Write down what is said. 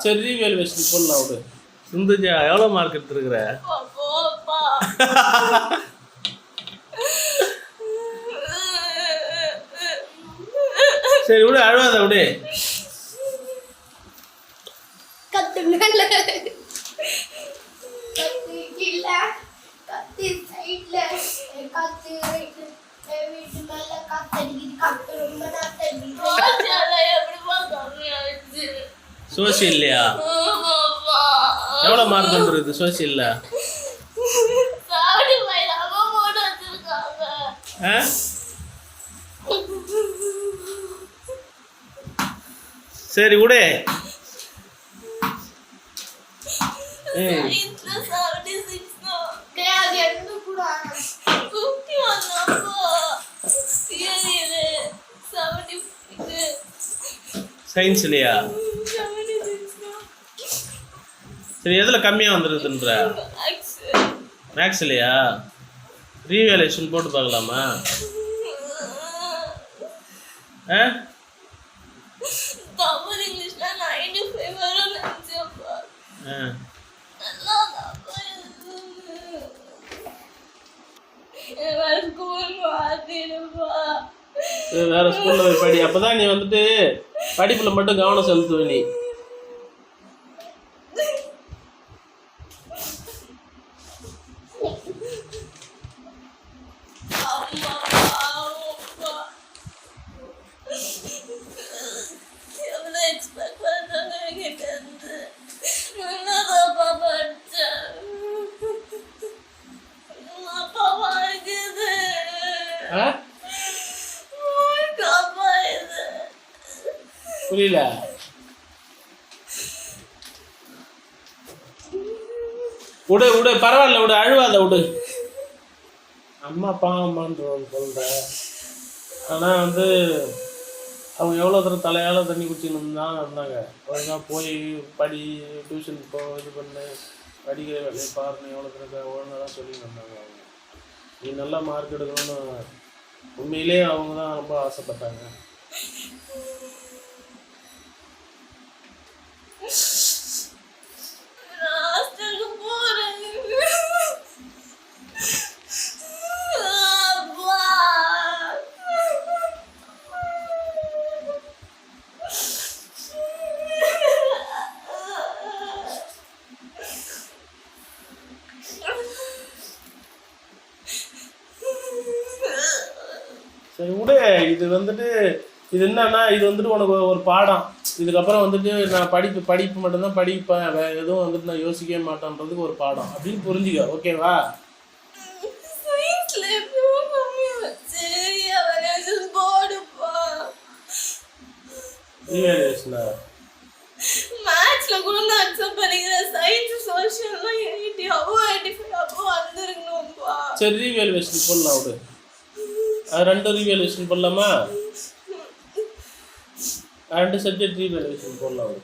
சரி ரீவேல்யூவேஷன் போடலாம் விடு. சிந்துஜா எவ்வளோ மார்க் எடுத்துருக்குற? சரி விடு, அழுவாத விடு. சோசியல்லையா எவ்வளோ மார்க் வந்துருது சோசியல்ல? சரி விடு. சயின்ஸ்லையா? சரி எதில் கம்மியாக வந்துருதுன்ற? மேக்ஸ்லையா? ரீவேல்யூவேஷன் போட்டு பார்க்கலாமா? வேற ஸ்கூல்ல போய் படி. அப்பதான் நீ வந்துட்டு படிப்புல மட்டும் கவனம் செலுத்துவ. நீ புரியல? விடு விடு, பரவாயில்ல விடு, அழுவாத விடு. அம்மா பாவம்மான்ற சொல்ற. ஆனால் வந்து அவங்க எவ்வளோ தூரம் தலையால் தண்ணி குடிச்சுன்னு தான் இருந்தாங்க. ஒழுங்காக போய் படி, டியூஷன் போ, இது பண்ணு, படிக்கிற வேலையை பாருன்னு எவ்வளோ தூரம் ஒழுங்காக தான் சொல்லிட்டு இருந்தாங்க. அவங்க நீ நல்லா மார்க் எடுக்கணும்னு உண்மையிலே அவங்க தான் ரொம்ப ஆசைப்பட்டாங்க. சரி விடு. இது வந்துட்டு இது என்னன்னா, இது வந்துட்டு உனக்கு ஒரு பாடம். இதுக்கப்புறம் வந்துட்டு நான் படிப்பு மட்டும்தான் படிப்பேன், வேற எதுவும் வந்துட்டு நான் யோசிக்கவே மாட்டேன்றதுக்கு ஒரு பாடம் அப்படின்னு புரிஞ்சுக்க. ஓகேவா? சரி ரீவேல்யூவேஷன் போடலாம் விடு. அது 2 ரீவேல்யூவேஷன் போடலாமா? 2 சப்ஜெக்ட் ரீவேல்யூவேஷன் போடலாம் விடு.